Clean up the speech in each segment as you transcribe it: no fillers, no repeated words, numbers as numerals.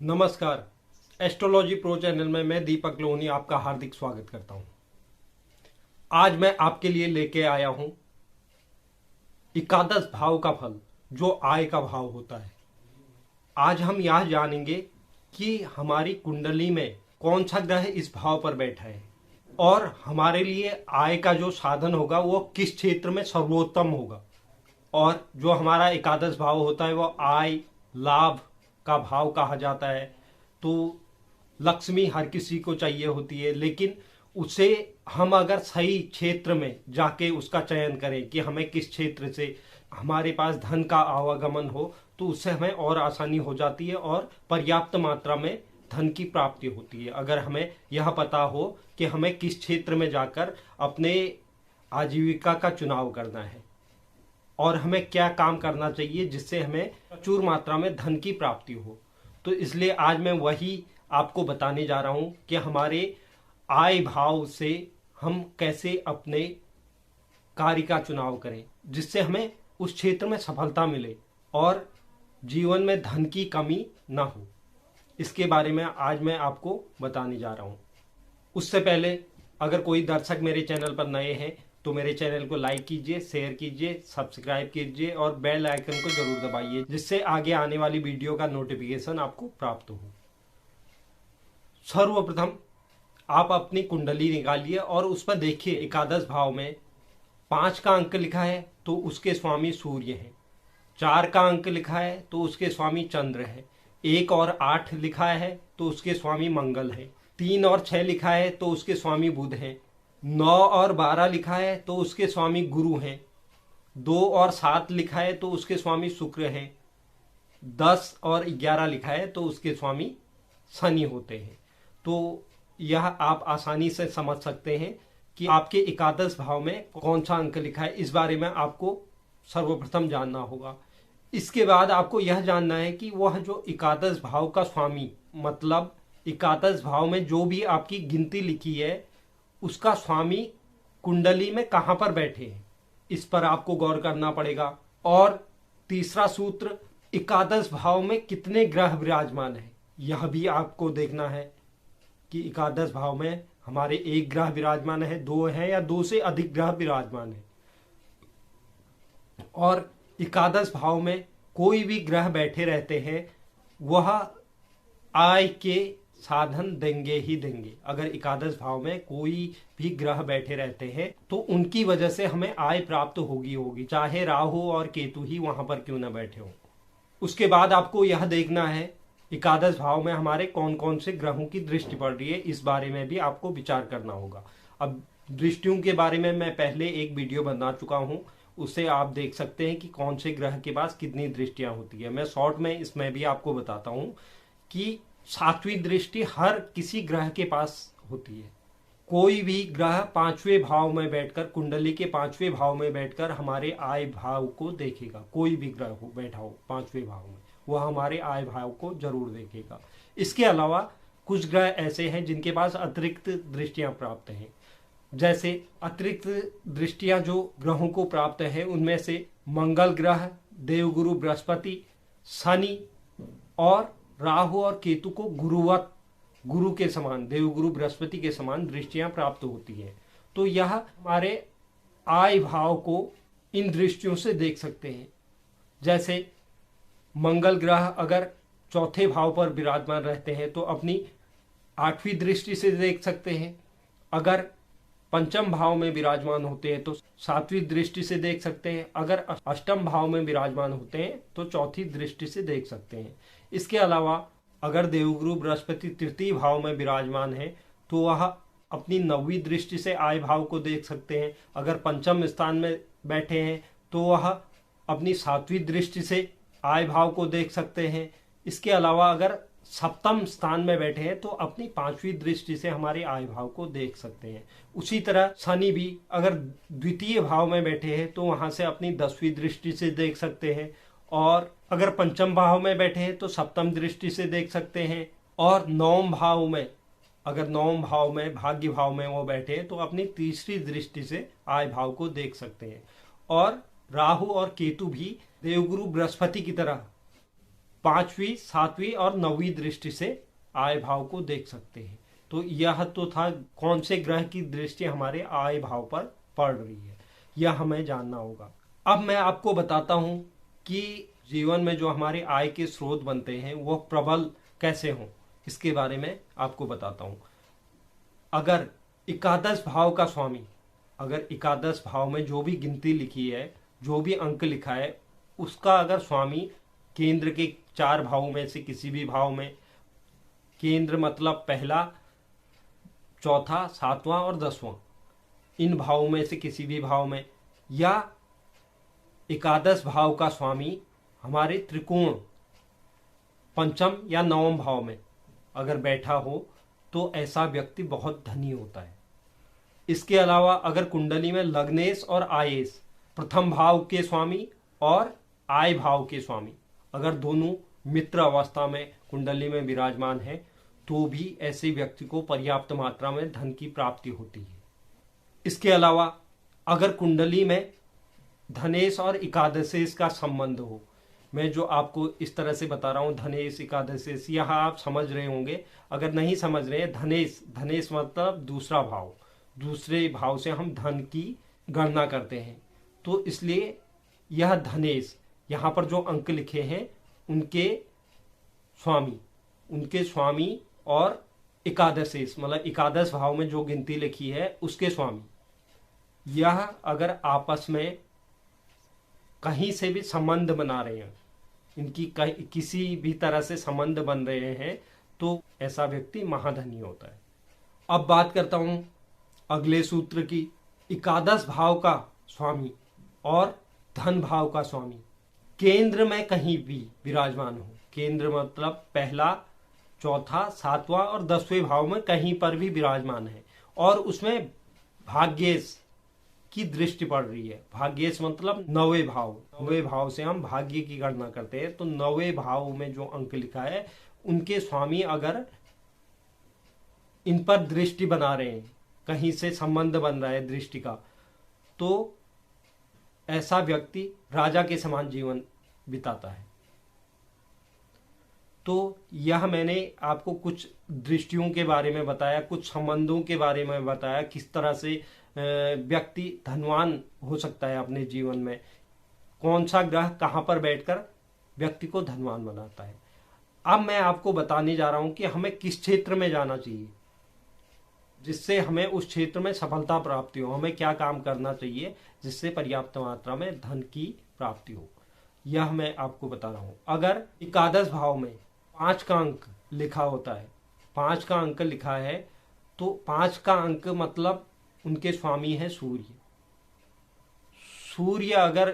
नमस्कार। Astrology pro channel में मैं दीपक लोहनी आपका हार्दिक स्वागत करता हूं। आज मैं आपके लिए लेके आया हूं एकादश भाव का फल, जो आय का भाव होता है। आज हम यह जानेंगे कि हमारी कुंडली में कौन सा ग्रह इस भाव पर बैठा है और हमारे लिए आय का जो साधन होगा वो किस क्षेत्र में सर्वोत्तम होगा। और जो हमारा एकादश भाव होता है वो आय लाभ का भाव कहा जाता है। तो लक्ष्मी हर किसी को चाहिए होती है, लेकिन उसे हम अगर सही क्षेत्र में जाके उसका चयन करें कि हमें किस क्षेत्र से हमारे पास धन का आवागमन हो, तो उससे हमें और आसानी हो जाती है और पर्याप्त मात्रा में धन की प्राप्ति होती है। अगर हमें यह पता हो कि हमें किस क्षेत्र में जाकर अपने आजीविका का चुनाव करना है और हमें क्या काम करना चाहिए जिससे हमें प्रचुर मात्रा में धन की प्राप्ति हो। तो इसलिए आज मैं वही आपको बताने जा रहा हूं कि हमारे आय भाव से हम कैसे अपने कार्य का चुनाव करें जिससे हमें उस क्षेत्र में सफलता मिले और जीवन में धन की कमी ना हो। इसके बारे में आज मैं आपको बताने जा रहा हूं। उससे पहले अगर कोई दर्शक मेरे चैनल पर नए हैं तो मेरे चैनल को लाइक कीजिए, शेयर कीजिए, सब्सक्राइब कीजिए और बेल आइकन को जरूर दबाइए, जिससे आगे आने वाली वीडियो का नोटिफिकेशन आपको प्राप्त हो। सर्वप्रथम आप अपनी कुंडली निकालिए और उस पर देखिए एकादश भाव में 5 का अंक लिखा है तो उसके स्वामी सूर्य हैं। 4 का अंक लिखा है तो उसके स्वामी चंद्र है। 1 और 8 लिखा है तो उसके स्वामी मंगल है। 3 और 6 लिखा है तो उसके स्वामी बुध हैं। 9 और 12 लिखा है तो उसके स्वामी गुरु हैं। 2 और 7 लिखा है तो उसके स्वामी शुक्र हैं। 10 और 11 लिखा है तो उसके स्वामी शनि होते हैं। तो यह आप आसानी से समझ सकते हैं कि आपके एकादश भाव में कौन सा अंक लिखा है। इस बारे में आपको सर्वप्रथम जानना होगा। इसके बाद आपको यह जानना है कि वह जो एकादश भाव का स्वामी, मतलब एकादश भाव में जो भी आपकी गिनती लिखी है उसका स्वामी कुंडली में कहां पर बैठे हैं, इस पर आपको गौर करना पड़ेगा। और तीसरा सूत्र, एकादश भाव में कितने ग्रह विराजमान हैं, यह भी आपको देखना है कि एकादश भाव में हमारे 1 ग्रह विराजमान है, 2 है या 2 से अधिक ग्रह विराजमान है। और एकादश भाव में कोई भी ग्रह बैठे रहते हैं वह आय के साधन देंगे ही देंगे। अगर एकादश भाव में कोई भी ग्रह बैठे रहते हैं तो उनकी वजह से हमें आय प्राप्त होगी, चाहे राहु और केतु ही वहां पर क्यों ना बैठे हो। उसके बाद आपको यह देखना है एकादश भाव में हमारे कौन कौन से ग्रहों की दृष्टि पड़ रही है, इस बारे में भी आपको विचार करना होगा। अब दृष्टियों के बारे में मैं पहले एक वीडियो बना चुका हूं, उसे आप देख सकते हैं कि कौन से ग्रह के पास कितनी दृष्टियां होती है। मैं शॉर्ट में इसमें भी आपको बताता हूं कि 7वीं दृष्टि हर किसी ग्रह के पास होती है। कोई भी ग्रह 5वें भाव में बैठकर, कुंडली के 5वें भाव में बैठकर हमारे आय भाव को देखेगा। कोई भी ग्रह हो बैठा हो 5वें भाव में, वह हमारे आय भाव को जरूर देखेगा। इसके अलावा कुछ ग्रह ऐसे हैं जिनके पास अतिरिक्त दृष्टियां प्राप्त हैं। जैसे अतिरिक्त दृष्टियां जो ग्रहों को प्राप्त है उनमें से मंगल ग्रह, देवगुरु बृहस्पति, शनि और राहु और केतु को गुरु के समान, देवगुरु बृहस्पति के समान दृष्टियां प्राप्त होती है। तो यह हमारे आय भाव को इन दृष्टियों से देख सकते हैं। जैसे मंगल ग्रह अगर 4थे भाव पर विराजमान रहते हैं तो अपनी 8वीं दृष्टि से देख सकते हैं। अगर 5म भाव में विराजमान होते हैं तो 7वीं दृष्टि से देख सकते हैं। अगर 8म भाव में विराजमान होते हैं तो 4थी दृष्टि से देख सकते हैं। इसके अलावा अगर देवगुरु बृहस्पति 3य भाव में विराजमान है तो वह अपनी 9वीं दृष्टि से आय भाव को देख सकते हैं। अगर 5म स्थान में बैठे हैं तो वह अपनी 7वीं दृष्टि से आय भाव को देख सकते हैं। इसके अलावा अगर 7म स्थान में बैठे हैं तो अपनी 5वीं दृष्टि से हमारे आय भाव को देख सकते हैं। उसी तरह शनि भी अगर 2य भाव में बैठे हैं तो वहां से अपनी 10वीं दृष्टि से देख सकते हैं। और अगर 5म भाव में बैठे हैं तो 7म दृष्टि से देख सकते हैं। और 9म भाव में, अगर 9म भाव में भाग्य भाव में वो बैठे हैं तो अपनी 3री दृष्टि से आय भाव को देख सकते हैं। और राहु और केतु भी देवगुरु बृहस्पति की तरह 5वीं, 7वीं और 9वीं दृष्टि से आय भाव को देख सकते हैं। तो यह तो था कौन से ग्रह की दृष्टि हमारे आय भाव पर पड़ रही है, यह हमें जानना होगा। अब मैं आपको बताता हूं कि जीवन में जो हमारे आय के स्रोत बनते हैं वह प्रबल कैसे हों, इसके बारे में आपको बताता हूं। अगर एकादश भाव का स्वामी, अगर एकादश भाव में जो भी गिनती लिखी है, जो भी अंक लिखा है, उसका अगर स्वामी केंद्र के 4 भावों में से किसी भी भाव में, केंद्र मतलब पहला, चौथा, 7वां और 10वां, इन भावों में से किसी भी भाव में, या एकादश भाव का स्वामी हमारे त्रिकोण पंचम या 9वें भाव में अगर बैठा हो तो ऐसा व्यक्ति बहुत धनी होता है। इसके अलावा अगर कुंडली में लग्नेश और आयेश, प्रथम भाव के स्वामी और आय भाव के स्वामी, अगर दोनों मित्र अवस्था में कुंडली में विराजमान है तो भी ऐसे व्यक्ति को पर्याप्त मात्रा में धन की प्राप्ति होती है। इसके अलावा अगर कुंडली में धनेश और एकादशेश का संबंध हो, मैं जो आपको इस तरह से बता रहा हूं, धनेश एकादशेश, यह आप समझ रहे होंगे। अगर नहीं समझ रहे, धनेश, धनेश मतलब दूसरा भाव, दूसरे भाव से हम धन की गणना करते हैं, तो इसलिए यह धनेश, यहाँ पर जो अंक लिखे हैं उनके स्वामी और एकादशेश मतलब एकादश भाव में जो गिनती लिखी है उसके स्वामी, यह अगर आपस में कहीं से भी संबंध बना रहे हैं, इनकी किसी भी तरह से संबंध बन रहे हैं, तो ऐसा व्यक्ति महाधनी होता है। अब बात करता हूं अगले सूत्र की। एकादश भाव का स्वामी और धन भाव का स्वामी केंद्र में कहीं भी विराजमान हो, केंद्र मतलब पहला, चौथा, 7वां और 10वें भाव में कहीं पर भी विराजमान है, और उसमें भाग्येश की दृष्टि पड़ रही है। भाग्येश मतलब 9वें भाव, 9वें भाव से हम भाग्य की गणना करते हैं, तो 9वें भाव में जो अंक लिखा है उनके स्वामी अगर इन पर दृष्टि बना रहे हैं, कहीं से संबंध बन रहा है दृष्टि का, तो ऐसा व्यक्ति राजा के समान जीवन बिताता है। तो यह मैंने आपको कुछ दृष्टियों के बारे में बताया, कुछ संबंधों के बारे में बताया, किस तरह से व्यक्ति धनवान हो सकता है अपने जीवन में, कौन सा ग्रह कहाँ पर बैठकर व्यक्ति को धनवान बनाता है। अब मैं आपको बताने जा रहा हूं कि हमें किस क्षेत्र में जाना चाहिए जिससे हमें उस क्षेत्र में सफलता प्राप्ति हो, हमें क्या काम करना चाहिए जिससे पर्याप्त मात्रा में धन की प्राप्ति हो, यह मैं आपको बता रहा हूं। अगर एकादश भाव में 5 का अंक लिखा होता है, 5 का अंक लिखा है, तो 5 का अंक मतलब उनके स्वामी है सूर्य। सूर्य अगर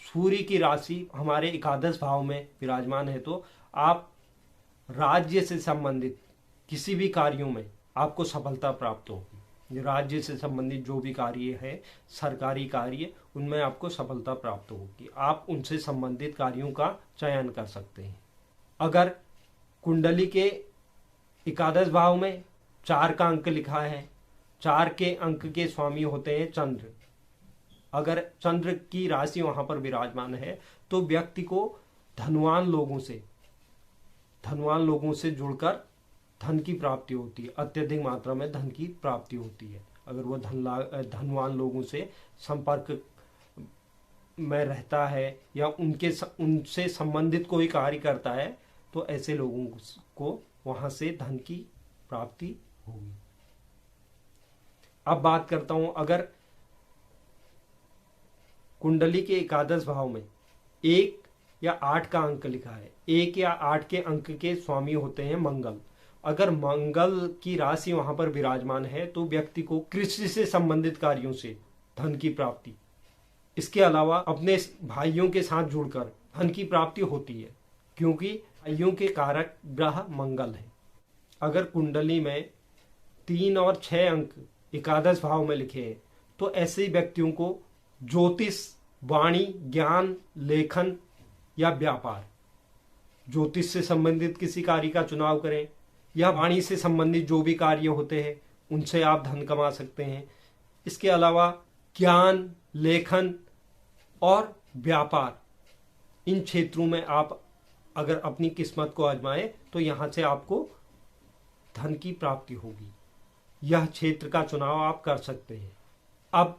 सूर्य की राशि हमारे एकादश भाव में विराजमान है तो आप राज्य से संबंधित किसी भी कार्यों में आपको सफलता प्राप्त होगी। राज्य से संबंधित जो भी कार्य है, सरकारी कार्य, उनमें आपको सफलता प्राप्त होगी। आप उनसे संबंधित कार्यों का चयन कर सकते हैं। अगर कुंडली के एकादश भाव में 4 का अंक लिखा है, 4 के अंक के स्वामी होते हैं चंद्र। अगर चंद्र की राशि वहां पर विराजमान है तो व्यक्ति को धनवान लोगों से जुड़कर धन की प्राप्ति होती है, अत्यधिक मात्रा में धन की प्राप्ति होती है। अगर वो धनवान लोगों से संपर्क में रहता है या उनसे संबंधित कोई कार्य करता है तो ऐसे लोगों को वहां से धन की प्राप्ति होगी। अब बात करता हूं, अगर कुंडली के एकादश भाव में 1 या 8 का अंक लिखा है, 1 या 8 के अंक के स्वामी होते हैं मंगल। अगर मंगल की राशि वहां पर विराजमान है तो व्यक्ति को कृषि से संबंधित कार्यों से धन की प्राप्ति, इसके अलावा अपने भाइयों के साथ जुड़कर धन की प्राप्ति होती है, क्योंकि भाइयों के कारक ग्रह मंगल है। अगर कुंडली में 3 और 6 अंक एकादश भाव में लिखे हैं तो ऐसे व्यक्तियों को ज्योतिष, वाणी, ज्ञान, लेखन या व्यापार, ज्योतिष से संबंधित किसी कार्य का चुनाव करें या वाणी से संबंधित जो भी कार्य होते हैं उनसे आप धन कमा सकते हैं। इसके अलावा ज्ञान, लेखन और व्यापार, इन क्षेत्रों में आप अगर अपनी किस्मत को आजमाए तो यहाँ से आपको धन की प्राप्ति होगी। यह क्षेत्र का चुनाव आप कर सकते हैं। अब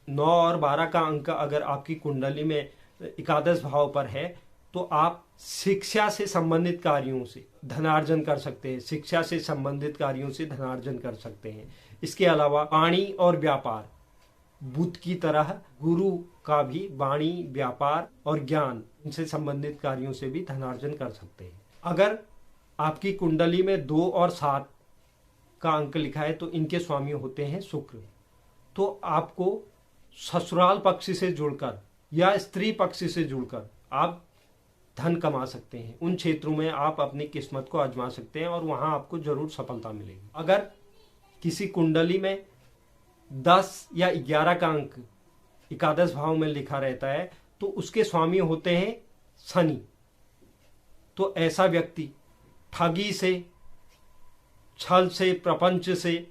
9 और 12 का अंक अगर आपकी कुंडली में एकादश भाव पर है तो आप शिक्षा से संबंधित कार्यों से धनार्जन कर सकते हैं। शिक्षा से संबंधित कार्यों से धनार्जन कर सकते हैं। इसके अलावा वाणी और व्यापार, बुध की तरह गुरु का भी वाणी, व्यापार और ज्ञान इनसे संबंधित कार्यों से भी धनार्जन कर सकते हैं। अगर आपकी कुंडली में 2 और 7 का अंक लिखा है तो इनके स्वामी होते हैं शुक्र। तो आपको ससुराल पक्ष से जुड़कर या स्त्री पक्ष से जुड़कर आप धन कमा सकते हैं। उन क्षेत्रों में आप अपनी किस्मत को आजमा सकते हैं और वहां आपको जरूर सफलता मिलेगी। अगर किसी कुंडली में 10 या 11 का अंक एकादश भाव में लिखा रहता है तो उसके स्वामी होते हैं शनि। तो ऐसा व्यक्ति ठगी से, छल से, प्रपंच से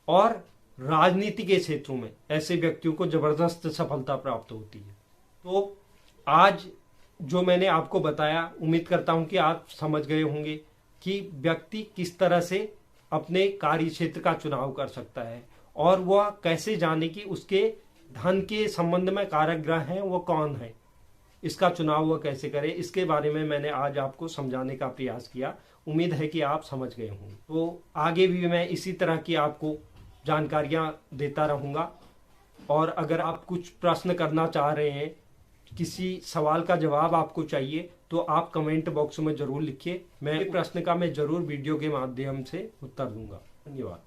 और राजनीति के क्षेत्रों में ऐसे व्यक्तियों को जबरदस्त सफलता प्राप्त होती है। तो आज जो मैंने आपको बताया, उम्मीद करता हूं कि आप समझ गए होंगे कि व्यक्ति किस तरह से अपने कार्य क्षेत्र का चुनाव कर सकता है और वह कैसे जाने कि उसके धन के संबंध में कारक ग्रह हैं वो कौन है, इसका चुनाव वह कैसे करे। इसके बारे में मैंने आज आपको समझाने का प्रयास किया। उम्मीद है कि आप समझ गए होंगे। तो आगे भी मैं इसी तरह की आपको जानकारियां देता रहूंगा। और अगर आप कुछ प्रश्न करना चाह रहे हैं, किसी सवाल का जवाब आपको चाहिए, तो आप कमेंट बॉक्स में जरूर लिखिए। मैं प्रश्न का मैं जरूर वीडियो के माध्यम से उत्तर दूंगा। धन्यवाद।